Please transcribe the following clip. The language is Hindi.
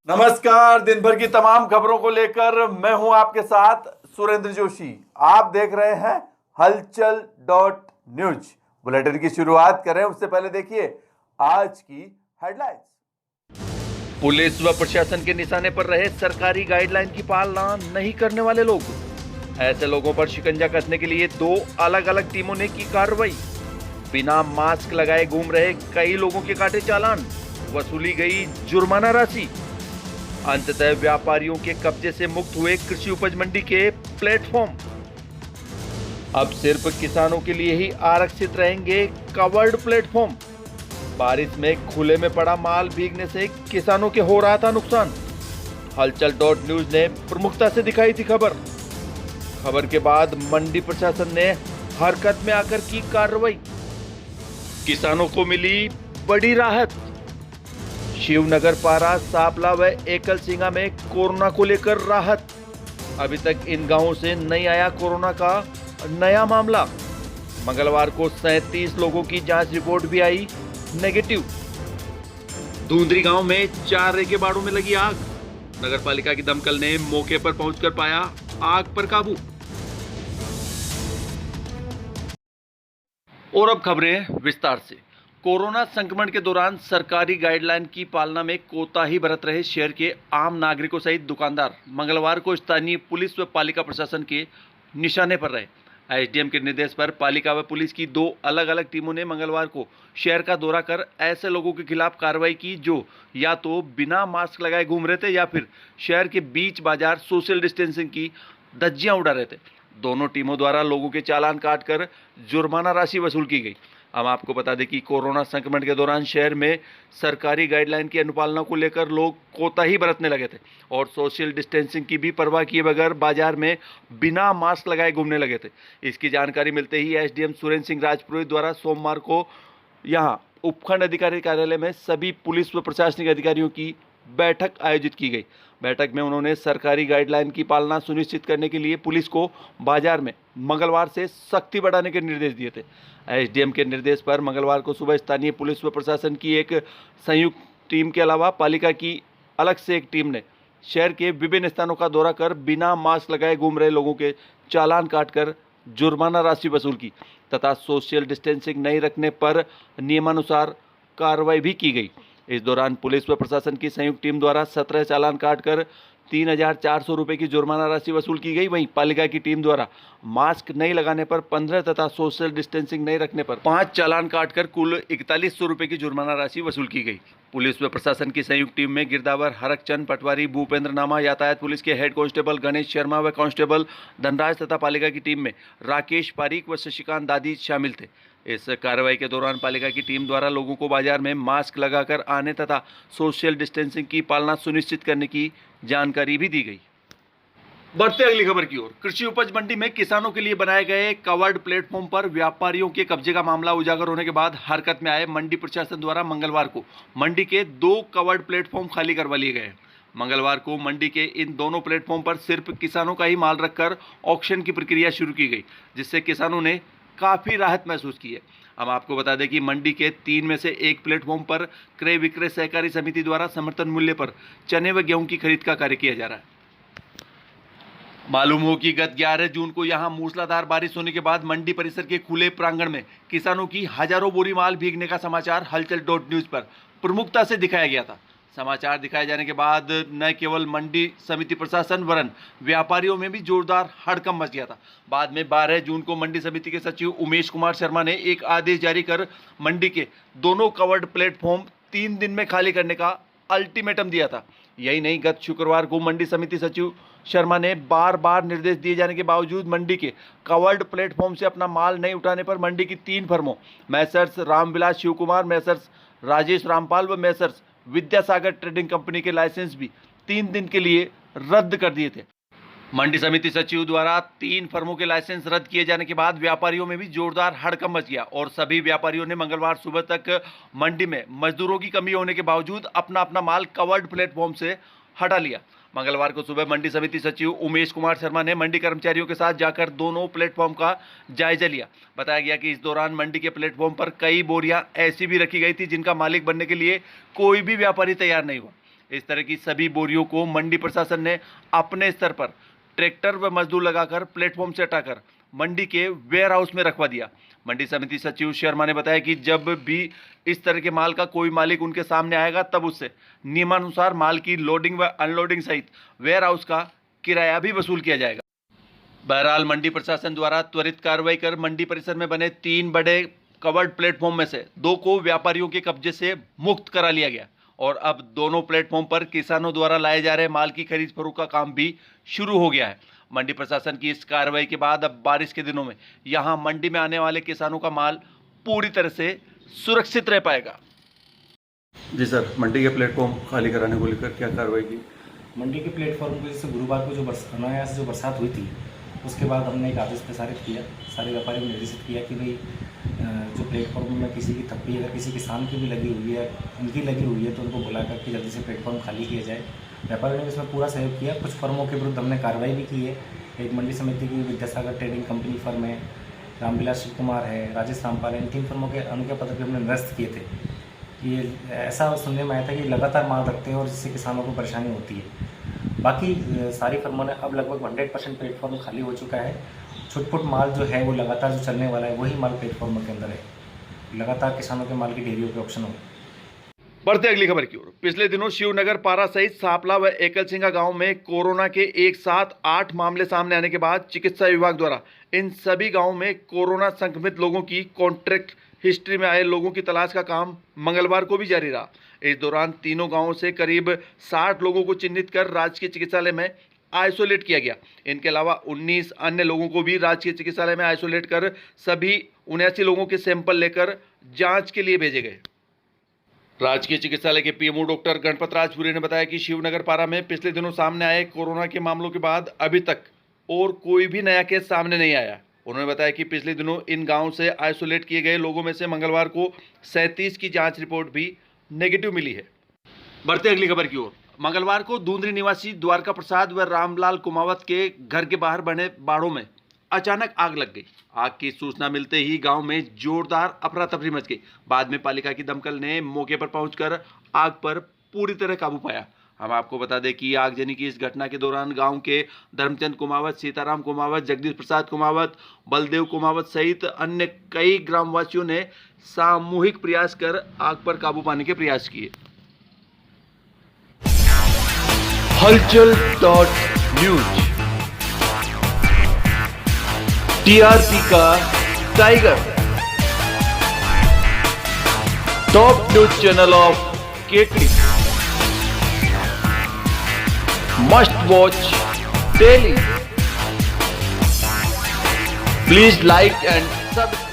नमस्कार। दिन भर की तमाम खबरों को लेकर मैं हूं आपके साथ सुरेंद्र जोशी। आप देख रहे हैं हलचल डॉट न्यूज। बुलेटिन की शुरुआत करें उससे पहले देखिए आज की हेडलाइंस। पुलिस व प्रशासन के निशाने पर रहे सरकारी गाइडलाइन की पालना नहीं करने वाले लोग। ऐसे लोगों पर शिकंजा कसने के लिए 2 अलग अलग टीमों ने की कार्रवाई। बिना मास्क लगाए घूम रहे कई लोगों के काटे चालान, वसूली गई जुर्माना राशि। अंततः व्यापारियों के कब्जे से मुक्त हुए कृषि उपज मंडी के प्लेटफॉर्म। अब सिर्फ किसानों के लिए ही आरक्षित रहेंगे कवर्ड प्लेटफॉर्म। बारिश में खुले में पड़ा माल भीगने से किसानों के हो रहा था नुकसान। हलचल डॉट न्यूज ने प्रमुखता से दिखाई थी खबर के बाद मंडी प्रशासन ने हरकत में आकर की कार्रवाई। किसानों को मिली बड़ी राहत। शिवनगर, पारा, सापला व एकल सिंगा में कोरोना को लेकर राहत। अभी तक इन गांवों से नहीं आया कोरोना का नया मामला। मंगलवार को 37 लोगों की जांच रिपोर्ट भी आई नेगेटिव। धुंधरी गांव में 4 रेके बाड़ों में लगी आग। नगरपालिका की दमकल ने मौके पर पहुंचकर पाया आग पर काबू। और अब खबरें विस्तार से। कोरोना संक्रमण के दौरान सरकारी गाइडलाइन की पालना में कोताही बरत रहे शहर के आम नागरिकों सहित दुकानदार मंगलवार को स्थानीय पुलिस व पालिका प्रशासन के निशाने पर रहे। एसडीएम के निर्देश पर पालिका व पुलिस की 2 अलग अलग टीमों ने मंगलवार को शहर का दौरा कर ऐसे लोगों के खिलाफ कार्रवाई की जो या तो बिना मास्क लगाए घूम रहे थे या फिर शहर के बीच बाजार सोशल डिस्टेंसिंग की धज्जियां उड़ा रहे थे। दोनों टीमों द्वारा लोगों के चालान काटकर जुर्माना राशि वसूल की गई। हम आपको बता दें कि कोरोना संक्रमण के दौरान शहर में सरकारी गाइडलाइन की अनुपालना को लेकर लोग कोताही बरतने लगे थे और सोशल डिस्टेंसिंग की भी परवाह किए बगैर बाजार में बिना मास्क लगाए घूमने लगे थे। इसकी जानकारी मिलते ही एसडीएम सुरेंद्र सिंह राजपुरोहित द्वारा सोमवार को यहां उपखंड अधिकारी कार्यालय में सभी पुलिस व प्रशासनिक अधिकारियों की बैठक आयोजित की गई। बैठक में उन्होंने सरकारी गाइडलाइन की पालना सुनिश्चित करने के लिए पुलिस को बाजार में मंगलवार से सख्ती बढ़ाने के निर्देश दिए थे। एसडीएम के निर्देश पर मंगलवार को सुबह स्थानीय पुलिस व प्रशासन की एक संयुक्त टीम के अलावा पालिका की अलग से एक टीम ने शहर के विभिन्न स्थानों का दौरा कर बिना मास्क लगाए घूम रहे लोगों के चालान काटकर जुर्माना राशि वसूल की तथा सोशल डिस्टेंसिंग नहीं रखने पर नियमानुसार कार्रवाई भी की गई। इस दौरान पुलिस व प्रशासन की संयुक्त टीम द्वारा 17 चालान काटकर 3,400 रुपये की जुर्माना राशि वसूल की गई। वहीं पालिका की टीम द्वारा मास्क नहीं लगाने पर 15 तथा सोशल डिस्टेंसिंग नहीं रखने पर 5 चालान काटकर कुल 4100 रुपये की जुर्माना राशि वसूल की गई। पुलिस व प्रशासन की संयुक्त टीम में गिरदावर हरकचंद पटवारी, भूपेंद्र नामा, यातायात पुलिस के हेड कांस्टेबल गणेश शर्मा व कांस्टेबल धनराज तथा पालिका की टीम में राकेश पारीक व शशिकांत दादी शामिल थे। इस कार्रवाई के दौरान पालिका की टीम द्वारा लोगों को बाजार में मास्क लगाकर आने तथा सोशल डिस्टेंसिंग की पालना सुनिश्चित करने की जानकारी भी दी गई। बढ़ते अगली खबर की ओर। कृषि उपज मंडी में किसानों के लिए बनाए गए कवर्ड प्लेटफॉर्म पर व्यापारियों के कब्जे का मामला उजागर होने के बाद हरकत में आए मंडी प्रशासन द्वारा मंगलवार को मंडी के 2 कवर्ड प्लेटफॉर्म खाली करवा लिए गए। मंगलवार को मंडी के इन दोनों प्लेटफॉर्म पर सिर्फ किसानों का ही माल रखकर ऑक्शन की प्रक्रिया शुरू की गई, जिससे किसानों ने काफ़ी राहत महसूस की है। हम आपको बता दें कि मंडी के 3 में से 1 प्लेटफॉर्म पर क्रय विक्रय सहकारी समिति द्वारा समर्थन मूल्य पर चने व गेहूं की खरीद का कार्य किया जा रहा है। मालूम हो कि गत 11 जून को यहां मूसलाधार बारिश होने के बाद मंडी परिसर के खुले प्रांगण में किसानों की हजारों बोरी माल भीगने का समाचार हलचल डॉट न्यूज पर प्रमुखता से दिखाया गया था। समाचार दिखाए जाने के बाद न केवल मंडी समिति प्रशासन वरन व्यापारियों में भी जोरदार हड़कंप मच गया था। बाद में 12 जून को मंडी समिति के सचिव उमेश कुमार शर्मा ने एक आदेश जारी कर मंडी के दोनों कवर्ड प्लेटफॉर्म 3 दिन में खाली करने का अल्टीमेटम दिया था। यही नहीं, गत शुक्रवार को मंडी समिति सचिव शर्मा ने बार बार निर्देश दिए जाने के बावजूद मंडी के कवर्ड प्लेटफॉर्म से अपना माल नहीं उठाने पर मंडी की 3 फर्मों मैसर्स रामविलास शिव कुमार, मैसर्स राजेश रामपाल व मैसर्स विद्यासागर ट्रेडिंग कंपनी के लाइसेंस भी 3 दिन के लिए रद्द कर दिए थे। मंडी समिति सचिव द्वारा 3 फर्मों के लाइसेंस रद्द किए जाने के बाद व्यापारियों में भी जोरदार हड़कंप मच गया और सभी व्यापारियों ने मंगलवार सुबह तक मंडी में मजदूरों की कमी होने के बावजूद अपना अपना माल कवर्ड प्लेटफॉर्म से हटा लिया। मंगलवार को सुबह मंडी समिति सचिव उमेश कुमार शर्मा ने मंडी कर्मचारियों के साथ जाकर दोनों प्लेटफॉर्म का जायजा लिया। बताया गया कि इस दौरान मंडी के प्लेटफॉर्म पर कई बोरियां ऐसी भी रखी गई थी जिनका मालिक बनने के लिए कोई भी व्यापारी तैयार नहीं हुआ। इस तरह की सभी बोरियों को मंडी प्रशासन ने अपने स्तर पर ट्रैक्टर व मजदूर लगाकर प्लेटफॉर्म से हटाकर मंडी के वेयर हाउस में रखवा दिया। मंडी समिति सचिव शर्मा ने बताया कि जब भी इस तरह के माल का कोई मालिक उनके सामने आएगा तब उससे नियमानुसार माल की लोडिंग व अनलोडिंग सहित वेयर हाउस का किराया भी वसूल किया जाएगा। बहरहाल मंडी प्रशासन द्वारा त्वरित कार्रवाई कर मंडी परिसर में बने 3 बड़े कवर्ड प्लेटफॉर्म में से 2 को व्यापारियों के कब्जे से मुक्त करा लिया गया और अब दोनों प्लेटफॉर्म पर किसानों द्वारा लाए जा रहे माल की खरीद फरोख्त का काम भी शुरू हो गया है। मंडी प्रशासन की इस कार्रवाई के बाद अब बारिश के दिनों में यहां मंडी में आने वाले किसानों का माल पूरी तरह से सुरक्षित रह पाएगा। जी सर, मंडी के प्लेटफॉर्म खाली कराने को लेकर क्या कार्रवाई की? मंडी के प्लेटफॉर्म को जैसे गुरुवार को जो अनायास जो बरसात हुई थी उसके बाद हमने एक आदेश प्रसारित किया, सारे व्यापारियों को निर्देशित किया कि भाई जो प्लेटफॉर्म में किसी की थप्पी अगर किसी किसान की भी लगी हुई है, इनकी लगी हुई है तो उनको बुला करके जल्दी से प्लेटफॉर्म खाली किया जाए। व्यापारियों ने इसमें पूरा सहयोग किया। कुछ फर्मों के विरुद्ध हमने कार्रवाई भी की है। एक मंडी समिति की विद्यासागर ट्रेडिंग कंपनी फर्म है, रामविलास शिव कुमार है, राजेश रामपाल है, इन 3 फर्मों के अनुज्ञा पत्र भी हमने निरस्त किए थे कि ऐसा सुनने में आया था कि लगातार माल रखते हैं और जिससे किसानों को परेशानी होती है। बाकी सारी फर्मों ने अब लगभग 100% प्लेटफॉर्म खाली हो चुका है। छुटपुट माल जो है वो लगातार जो चलने वाला है वही माल प्लेटफॉर्म के अंदर है। लगातार किसानों के माल की ढेरियों पे ऑप्शन हो। बढ़ते अगली खबर की ओर। पिछले दिनों शिवनगर पारा सहित सांपला व एकलसिंगा गांव में कोरोना के एक साथ 8 मामले सामने आने के बाद चिकित्सा विभाग द्वारा इन सभी गांवों में कोरोना संक्रमित लोगों की कॉन्ट्रैक्ट हिस्ट्री में आए लोगों की तलाश का काम मंगलवार को भी जारी रहा। इस दौरान तीनों गांवों से करीब 60 लोगों को चिन्हित कर राजकीय चिकित्सालय में आइसोलेट किया गया। इनके अलावा 19 अन्य लोगों को भी राजकीय चिकित्सालय में आइसोलेट कर सभी 79 लोगों के सैंपल लेकर जांच के लिए भेजे गए। राजकीय चिकित्सालय के पीएमओ डॉक्टर गणपत राजपुरी ने बताया कि शिवनगर पारा में पिछले दिनों सामने आए कोरोना के मामलों के बाद अभी तक और कोई भी नया केस सामने नहीं आया। उन्होंने बताया कि पिछले दिनों इन गांवों से आइसोलेट किए गए लोगों में से मंगलवार को 37 की जांच रिपोर्ट भी नेगेटिव मिली है। बढ़ते अगली खबर की ओर। मंगलवार को दूंदरी निवासी द्वारका प्रसाद व रामलाल कुमावत के घर के बाहर बने बाड़ों में अचानक आग लग गई। आग की सूचना मिलते ही गांव में जोरदार अफरा तफरी मच गई। बाद में पालिका की दमकल ने मौके पर पहुंचकर आग पर पूरी तरह काबू पाया। हम आपको बता दें कि आगजनी की इस घटना के दौरान गांव के धर्मचंद कुमावत, सीताराम कुमावत, जगदीश प्रसाद कुमावत, बलदेव कुमावत सहित अन्य कई ग्रामवासियों ने सामूहिक प्रयास कर आग पर काबू पाने के प्रयास किए। हलचल.न्यूज टीआरपी का tiger, top news channel of kettle, must watch daily. Please like and subscribe.